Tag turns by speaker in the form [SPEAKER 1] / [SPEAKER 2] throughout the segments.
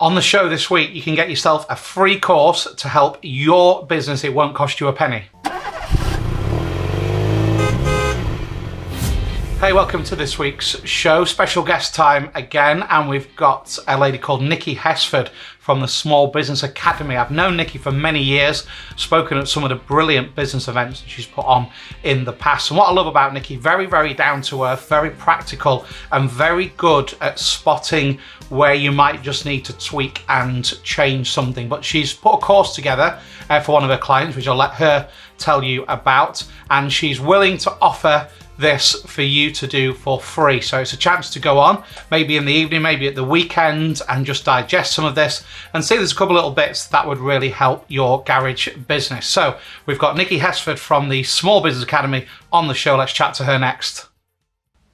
[SPEAKER 1] On the show this week, you can get yourself a free course to help your business. It won't cost you a penny. Hey, welcome to this week's show. Special guest time again, and we've got a lady called Nikki Hesford from the Small Business Academy. I've known Nikki for many years, spoken at some of the brilliant business events that she's put on in the past. And what I love about Nikki, very, very down to earth, very practical, and very good at spotting where you might just need to tweak and change something. But she's put a course together for one of her clients, which I'll let her tell you about, and she's willing to offer this for you to do for free. So it's a chance to go on, maybe in the evening, maybe at the weekend, and just digest some of this and see there's a couple of little bits that would really help your garage business. So we've got Nikki Hesford from the Small Business Academy on the show. Let's chat to her next.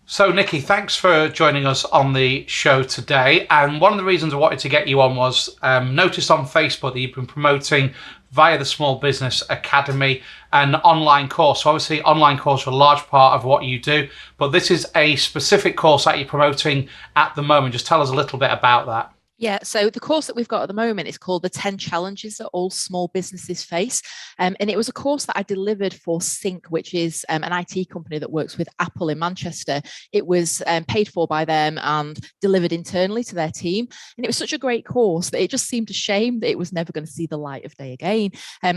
[SPEAKER 1] So Nikki, thanks for joining us on the show today. And one of the reasons I wanted to get you on was noticed on Facebook that you've been promoting via the Small Business Academy an online course. So obviously online course are a large part of what you do, but this is a specific course that you're promoting at the moment. Just tell us a little bit about that.
[SPEAKER 2] Yeah, so the course that we've got at the moment is called the 10 Challenges that all small businesses face. And it was a course that I delivered for Sync, which is an IT company that works with Apple in Manchester. It was paid for by them and delivered internally to their team. And it was such a great course that it just seemed a shame that it was never going to see the light of day again.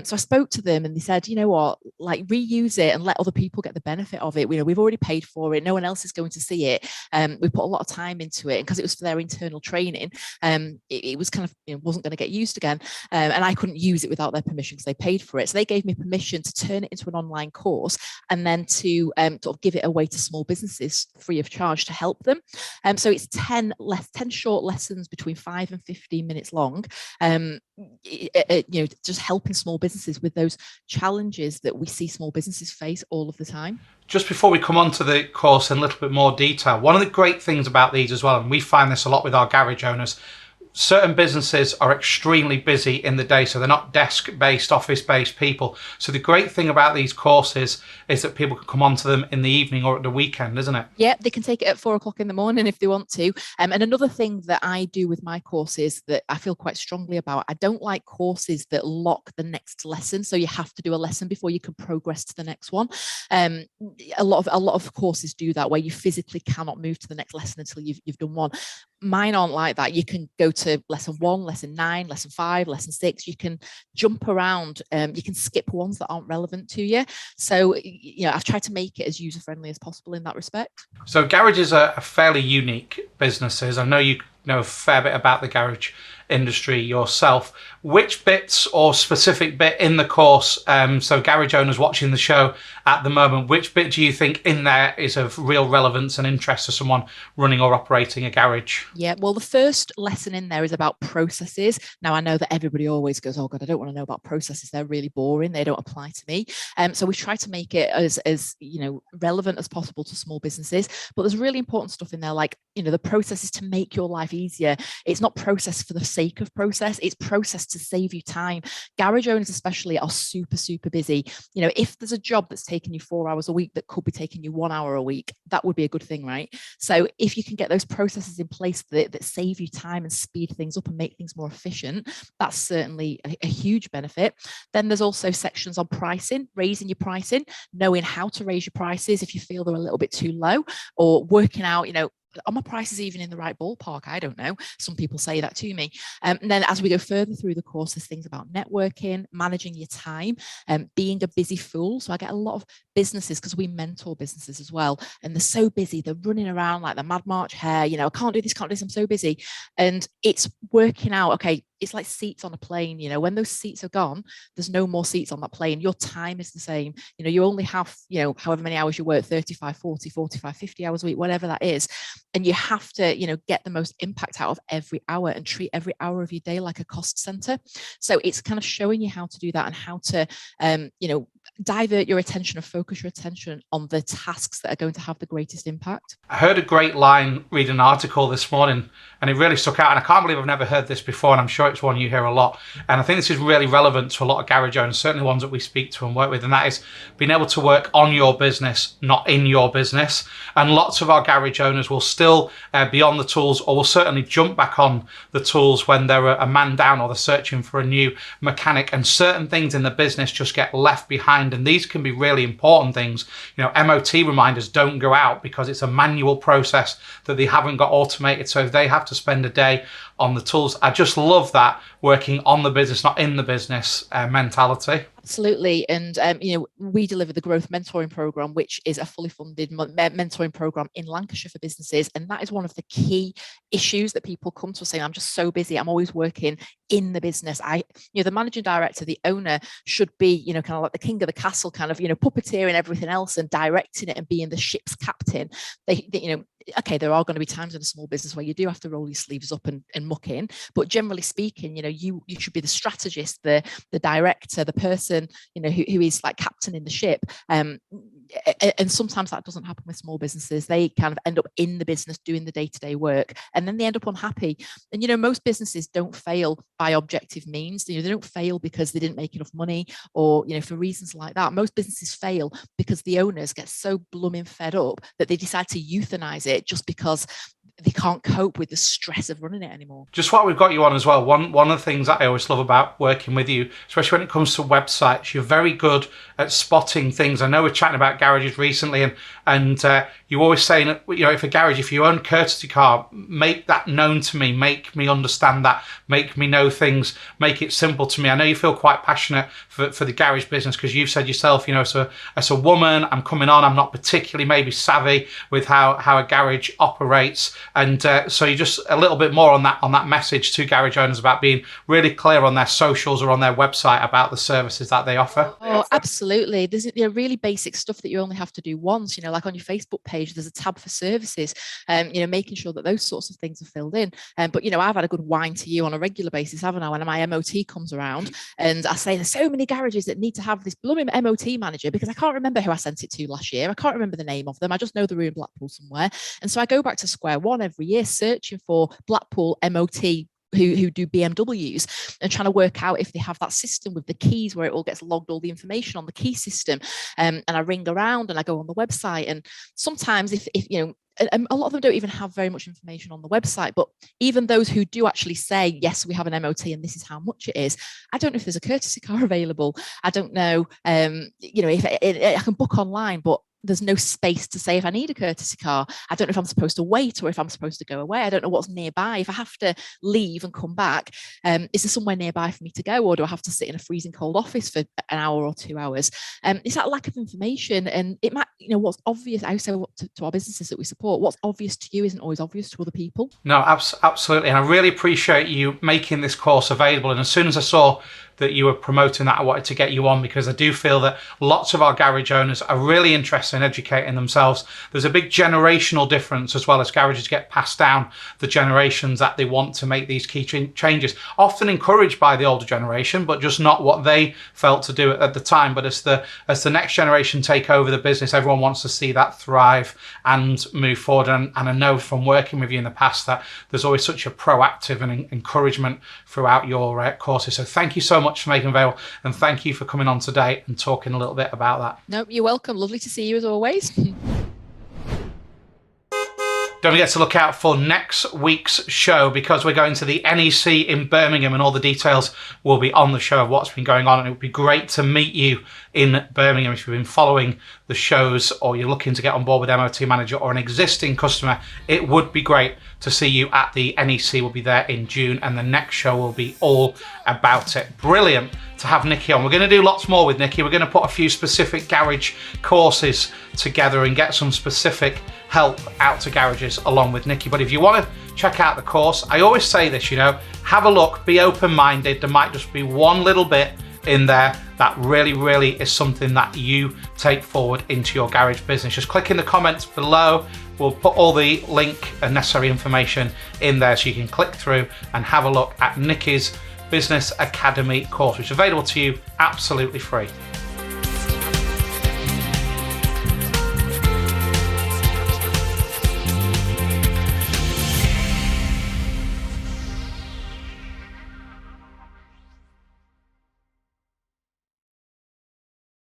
[SPEAKER 2] So I spoke to them and they said, you know what, like reuse it and let other people get the benefit of it. You know, we've already paid for it. No one else is going to see it. We put a lot of time into it, and because it was for their internal training, it was kind of, wasn't going to get used again, and I couldn't use it without their permission because they paid for it. So they gave me permission to turn it into an online course and then to sort of give it away to small businesses free of charge to help them. So it's 10 short lessons between 5 and 15 minutes long, just helping small businesses with those challenges that we see small businesses face all of the time.
[SPEAKER 1] Just before we come on to the course in a little bit more detail, one of the great things about these as well, and we find this a lot with our garage owners, certain businesses are extremely busy in the day, so they're not desk-based, office-based people. So the great thing about these courses is that people can come onto them in the evening or at the weekend, isn't it?
[SPEAKER 2] Yeah, they can take it at 4 o'clock in the morning if they want to. And another thing that I do with my courses that I feel quite strongly about, I don't like courses that lock the next lesson. So you have to do a lesson before you can progress to the next one. A lot of courses do that, where you physically cannot move to the next lesson until you've done one. Mine aren't like that. You can go to lesson 1, lesson 9, lesson 5, lesson 6. You can jump around. You can skip ones that aren't relevant to you. So, I've tried to make it as user-friendly as possible in that respect.
[SPEAKER 1] So garages are fairly unique businesses. I know you know a fair bit about the garage industry yourself. Which bits or specific bit in the course, so garage owners watching the show at the moment, which bit do you think in there is of real relevance and interest to someone running or operating a garage?
[SPEAKER 2] Yeah, well, the first lesson in there is about processes. Now, I know that everybody always goes, oh God, I don't want to know about processes. They're really boring. They don't apply to me. So we try to make it as relevant as possible to small businesses. But there's really important stuff in there, like, the processes to make your life easier. It's not process for the sake of process. It's process to save you time. Garage owners especially are super, super busy. If there's a job that's taking you 4 hours a week that could be taking you 1 hour a week, that would be a good thing, right? So if you can get those processes in place that save you time and speed things up and make things more efficient, that's certainly a huge benefit. Then there's also sections on pricing, raising your pricing, knowing how to raise your prices if you feel they're a little bit too low, or working out, are my prices even in the right ballpark? I don't know. Some people say that to me. And then as we go further through the course, there's things about networking, managing your time, being a busy fool. So I get a lot of businesses, because we mentor businesses as well, and they're so busy, they're running around like the Mad March hare, I can't do this, I'm so busy. And it's working out, okay, it's like seats on a plane. When those seats are gone, there's no more seats on that plane. Your time is the same. You only have, however many hours you work, 35, 40, 45, 50 hours a week, whatever that is. And you have to, get the most impact out of every hour and treat every hour of your day like a cost center. So it's kind of showing you how to do that and how to, divert your attention and focus your attention on the tasks that are going to have the greatest impact.
[SPEAKER 1] I heard a great line reading an article this morning, and it really stuck out, and I can't believe I've never heard this before, and I'm sure it's one you hear a lot. And I think this is really relevant to a lot of garage owners, certainly ones that we speak to and work with, and that is being able to work on your business, not in your business. And lots of our garage owners will still be on the tools, or will certainly jump back on the tools when they're a man down or they're searching for a new mechanic, and certain things in the business just get left behind. And these can be really important things. You know, MOT reminders don't go out because it's a manual process that they haven't got automated. So if they have to spend a day on the tools, I just love that working on the business, not in the business mentality.
[SPEAKER 2] Absolutely. And, we deliver the Growth Mentoring Programme, which is a fully funded mentoring programme in Lancashire for businesses. And that is one of the key issues that people come to us saying, I'm just so busy. I'm always working in the business. The managing director, the owner should be, kind of like the king of the castle, kind of, puppeteering everything else and directing it and being the ship's captain. Okay, there are going to be times in a small business where you do have to roll your sleeves up and muck in, but generally speaking, you should be the strategist, the director, the person, who is like captain in the ship. And sometimes that doesn't happen with small businesses. They kind of end up in the business doing the day-to-day work, and then they end up unhappy. And most businesses don't fail by objective means. They don't fail because they didn't make enough money, or for reasons like that. Most businesses fail because the owners get so blooming fed up that they decide to euthanize it just because they can't cope with the stress of running it anymore. Just
[SPEAKER 1] while we've got you on as well, one of the things that I always love about working with you, especially when it comes to websites, you're very good at spotting things. I know we're chatting about garages recently, and you always saying that, if you own a courtesy car, make that known to me, make me understand that, make me know things, make it simple to me. I know you feel quite passionate for the garage business, because you've said yourself, as a woman, I'm coming on, I'm not particularly maybe savvy with how a garage operates. And so you just a little bit more on that message to garage owners about being really clear on their socials or on their website about the services that they offer.
[SPEAKER 2] Oh, absolutely. There's really basic stuff that you only have to do once. Like on your Facebook page, there's a tab for services. Making sure that those sorts of things are filled in. But I've had a good whine to you on a regular basis, haven't I? When my MOT comes around, and I say there's so many garages that need to have this blooming MOT manager, because I can't remember who I sent it to last year. I can't remember the name of them. I just know they're in Blackpool somewhere. And so I go back to square one every year searching for Blackpool MOT who do BMWs, and trying to work out if they have that system with the keys where it all gets logged, all the information on the key system. And I ring around and I go on the website, and sometimes if and a lot of them don't even have very much information on the website, but even those who do actually say, yes, we have an MOT and this is how much it is, I don't know if there's a courtesy car available. I don't know, if I can book online, but there's no space to say if I need a courtesy car. I don't know if I'm supposed to wait or if I'm supposed to go away. I don't know what's nearby. If I have to leave and come back, is there somewhere nearby for me to go, or do I have to sit in a freezing cold office for an hour or 2 hours? It's that lack of information, and it might, what's obvious. I say to our businesses that we support, what's obvious to you isn't always obvious to other people.
[SPEAKER 1] No, absolutely. And I really appreciate you making this course available. And as soon as I saw that you were promoting that, I wanted to get you on, because I do feel that lots of our garage owners are really interested in educating themselves. There's a big generational difference as well, as garages get passed down the generations, that they want to make these key changes, often encouraged by the older generation, but just not what they felt to do at the time. But as the next generation take over the business, everyone wants to see that thrive and move forward. And I know from working with you in the past that there's always such a proactive and encouragement throughout your courses. So thank you so much for making available, and thank you for coming on today and talking a little bit about that.
[SPEAKER 2] No, you're welcome. Lovely to see you as always.
[SPEAKER 1] Don't forget to look out for next week's show, because we're going to the NEC in Birmingham, and all the details will be on the show of what's been going on. And it would be great to meet you in Birmingham if you've been following the shows, or you're looking to get on board with MOT Manager, or an existing customer. It would be great to see you at the NEC. We'll be there in June, and the next show will be all about it. Brilliant to have Nikki on. We're going to do lots more with Nikki. We're going to put a few specific garage courses together and get some specific help out to garages along with Nikki. But if you want to check out the course, I always say this, have a look, be open-minded. There might just be one little bit in there that really is something that you take forward into your garage business. Just click in the comments below. We'll put all the link and necessary information in there, so you can click through and have a look at Nikki's Business Academy course, which is available to you absolutely free.